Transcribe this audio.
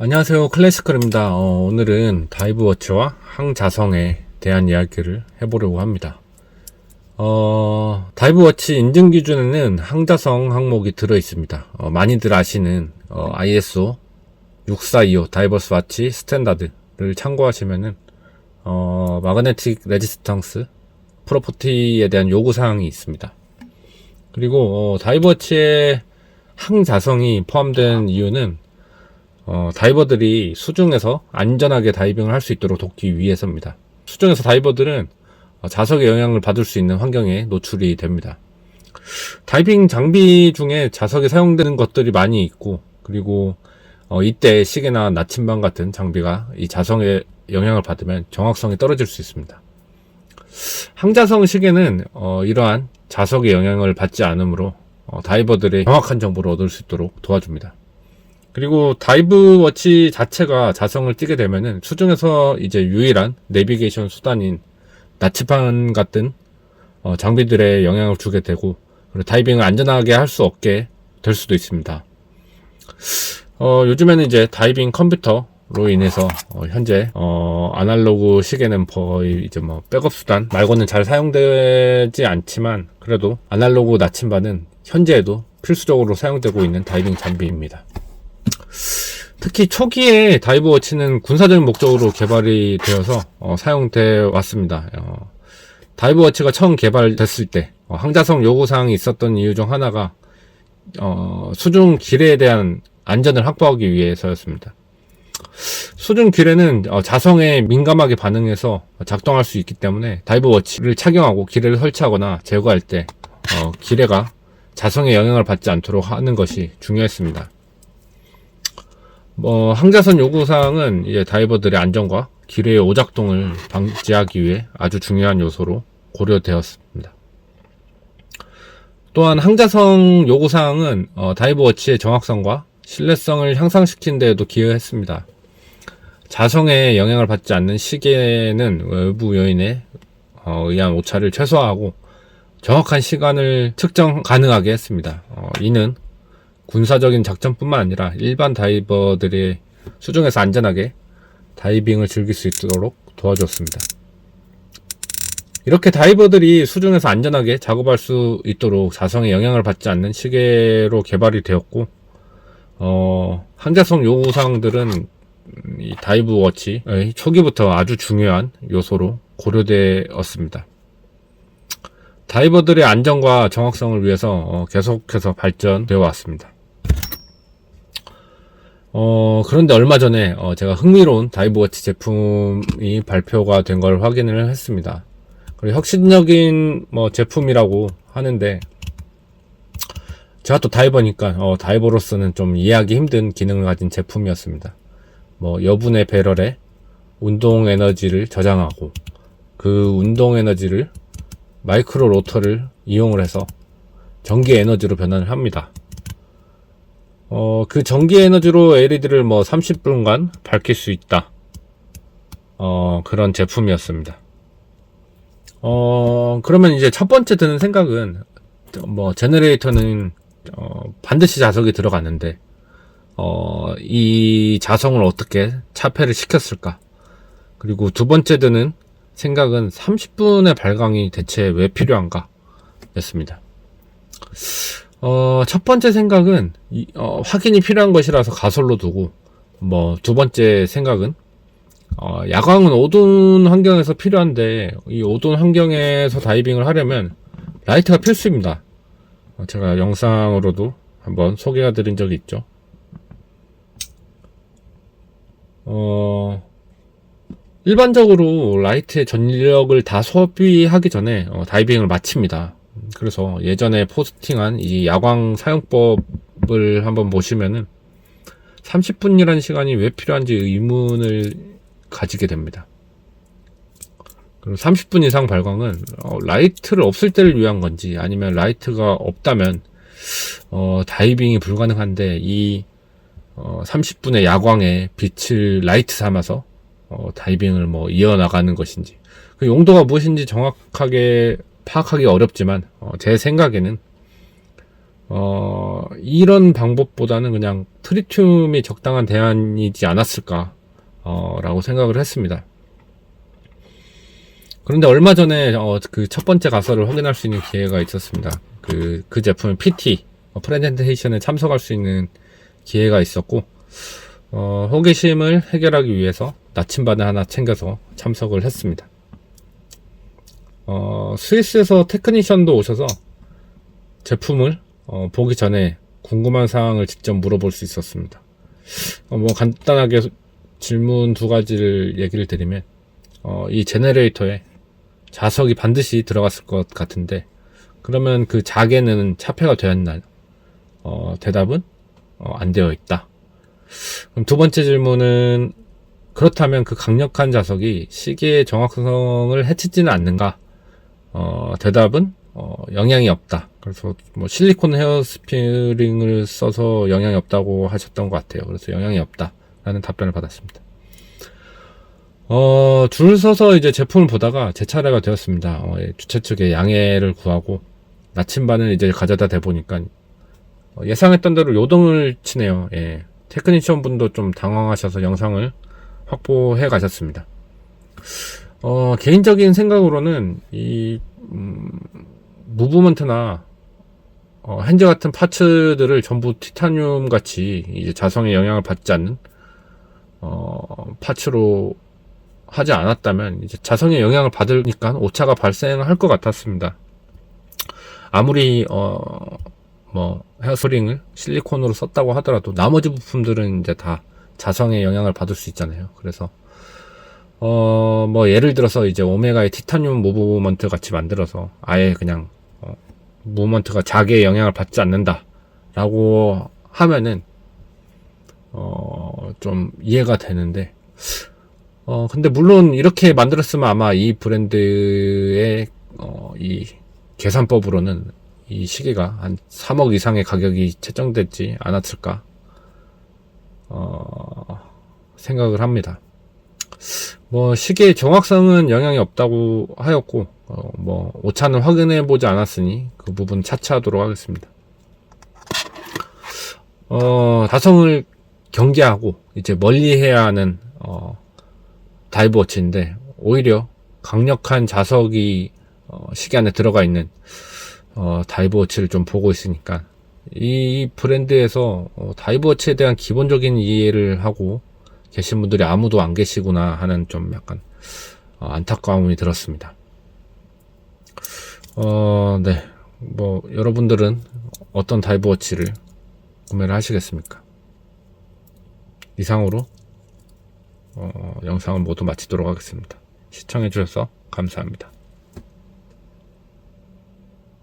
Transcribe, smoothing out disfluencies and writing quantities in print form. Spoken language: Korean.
안녕하세요, 클래시컬입니다. 오늘은 다이브워치와 항자성에 대한 이야기를 해보려고 합니다. 다이브워치 인증 기준에는 항자성 항목이 들어있습니다. 많이들 아시는 ISO 6425 다이버스 와치 스탠다드를 참고하시면은 마그네틱 레지스탕스 프로퍼티에 대한 요구사항이 있습니다. 그리고 다이브워치에 항자성이 포함된 이유는 다이버들이 수중에서 안전하게 다이빙을 할 수 있도록 돕기 위해서입니다. 수중에서 다이버들은 자석의 영향을 받을 수 있는 환경에 노출이 됩니다. 다이빙 장비 중에 자석이 사용되는 것들이 많이 있고, 그리고 이때 시계나 나침반 같은 장비가 이 자석의 영향을 받으면 정확성이 떨어질 수 있습니다. 항자성 시계는 이러한 자석의 영향을 받지 않으므로 다이버들의 정확한 정보를 얻을 수 있도록 도와줍니다. 그리고 다이브워치 자체가 자성을 띠게 되면은 수중에서 이제 유일한 내비게이션 수단인 나치판 같은 장비들에 영향을 주게 되고, 그리고 다이빙을 안전하게 할 수 없게 될 수도 있습니다. 요즘에는 이제 다이빙 컴퓨터로 인해서 현재 아날로그 시계는 거의 이제 백업 수단 말고는 잘 사용되지 않지만, 그래도 아날로그 나침반은 현재에도 필수적으로 사용되고 있는 다이빙 장비입니다. 특히 초기에 다이브워치는 군사적인 목적으로 개발이 되어서 사용되어 왔습니다. 다이브워치가 처음 개발됐을 때 항자성 요구사항이 있었던 이유 중 하나가 수중 기뢰에 대한 안전을 확보하기 위해서였습니다. 수중 기뢰는 자성에 민감하게 반응해서 작동할 수 있기 때문에 다이브워치를 착용하고 기뢰를 설치하거나 제거할 때 기뢰가 자성에 영향을 받지 않도록 하는 것이 중요했습니다. 항자성 요구사항은 이제 다이버들의 안전과 기뢰의 오작동을 방지하기 위해 아주 중요한 요소로 고려되었습니다. 또한 항자성 요구사항은 다이브워치의 정확성과 신뢰성을 향상시키는 데에도 기여했습니다. 자성에 영향을 받지 않는 시계는 외부 요인에 의한 오차를 최소화하고 정확한 시간을 측정 가능하게 했습니다. 이는 군사적인 작전뿐만 아니라 일반 다이버들이 수중에서 안전하게 다이빙을 즐길 수 있도록 도와줬습니다. 이렇게 다이버들이 수중에서 안전하게 작업할 수 있도록 자성에 영향을 받지 않는 시계로 개발이 되었고, 항자성 요구사항들은 이 다이브워치의 초기부터 아주 중요한 요소로 고려되었습니다. 다이버들의 안전과 정확성을 위해서 계속해서 발전되어 왔습니다. 그런데 얼마 전에 제가 흥미로운 다이브워치 제품이 발표가 된 걸 확인을 했습니다. 그리고 혁신적인 제품이라고 하는데, 제가 또 다이버니까 다이버로서는 좀 이해하기 힘든 기능을 가진 제품이었습니다. 여분의 배럴에 운동 에너지를 저장하고 그 운동 에너지를 마이크로 로터를 이용을 해서 전기 에너지로 변환을 합니다. 그 전기 에너지로 LED를 30분간 밝힐 수 있다. 그런 제품이었습니다. 그러면 이제 첫 번째 드는 생각은, 제너레이터는 반드시 자석이 들어갔는데, 이 자성을 어떻게 차폐를 시켰을까? 그리고 두 번째 드는 생각은 30분의 발광이 대체 왜 필요한가? 였습니다. 첫 번째 생각은 확인이 필요한 것이라서 가설로 두고, 두 번째 생각은 야광은 어두운 환경에서 필요한데, 이 어두운 환경에서 다이빙을 하려면 라이트가 필수입니다. 제가 영상으로도 한번 소개해 드린 적이 있죠. 일반적으로 라이트의 전력을 다 소비하기 전에 다이빙을 마칩니다. 그래서 예전에 포스팅한 이 야광 사용법을 한번 보시면은 30분이라는 시간이 왜 필요한지 의문을 가지게 됩니다. 그리고 30분 이상 발광은 라이트를 없을 때를 위한 건지, 아니면 라이트가 없다면 다이빙이 불가능한데 이 30분의 야광에 빛을 라이트 삼아서 다이빙을 이어나가는 것인지, 그 용도가 무엇인지 정확하게 파악하기 어렵지만 제 생각에는 이런 방법보다는 그냥 트리튬이 적당한 대안이지 않았을까, 라고 생각을 했습니다. 그런데 얼마 전에, 그 첫 번째 가설을 확인할 수 있는 기회가 있었습니다. 그 제품의 PT, 프레젠테이션에 참석할 수 있는 기회가 있었고, 호기심을 해결하기 위해서 나침반을 하나 챙겨서 참석을 했습니다. 스위스에서 테크니션도 오셔서 제품을 보기 전에 궁금한 사항을 직접 물어볼 수 있었습니다. 뭐 간단하게 질문 두 가지를 얘기를 드리면, 이 제네레이터에 자석이 반드시 들어갔을 것 같은데 그러면 그 자개는 차폐가 되었나요? 대답은 안 되어 있다. 그럼 두 번째 질문은, 그렇다면 그 강력한 자석이 시계의 정확성을 해치지는 않는가? 대답은 영향이 없다. 그래서 뭐 실리콘 헤어스프링을 써서 영향이 없다고 하셨던 것 같아요. 그래서 영향이 없다 라는 답변을 받았습니다. 줄 서서 이제 제품을 보다가 제 차례가 되었습니다. 주최 측에 양해를 구하고 나침반을 이제 가져다 대보니까 예상했던 대로 요동을 치네요. 예. 테크니션 분도 좀 당황하셔서 영상을 확보해 가셨습니다. 개인적인 생각으로는 이 무브먼트나 핸즈 같은 파츠들을 전부 티타늄 같이 이제 자성의 영향을 받지 않는 파츠로 하지 않았다면 이제 자성의 영향을 받으니까 오차가 발생할 것 같았습니다. 아무리 뭐 헤어스프링을 실리콘으로 썼다고 하더라도 나머지 부품들은 이제 다 자성의 영향을 받을 수 있잖아요. 그래서 뭐 예를 들어서 이제 오메가의 티타늄 무브먼트 같이 만들어서 아예 그냥 무브먼트가 자기의 영향을 받지 않는다 라고 하면은 좀 이해가 되는데, 근데 물론 이렇게 만들었으면 아마 이 브랜드의 이 계산법으로는 이 시계가 한 3억 이상의 가격이 책정되지 않았을까 생각을 합니다. 뭐 시계의 정확성은 영향이 없다고 하였고, 뭐 오차는 확인해 보지 않았으니 그 부분 차치하도록 하겠습니다. 자성을 경계하고 이제 멀리해야 하는 다이브 워치인데, 오히려 강력한 자석이 시계 안에 들어가 있는 다이브 워치를 좀 보고 있으니까 이 브랜드에서 다이브 워치에 대한 기본적인 이해를 하고 계신 분들이 아무도 안 계시구나 하는 좀 약간 안타까움이 들었습니다. 네, 뭐 여러분들은 어떤 다이브 워치를 구매를 하시겠습니까? 이상으로 영상을 모두 마치도록 하겠습니다. 시청해 주셔서 감사합니다.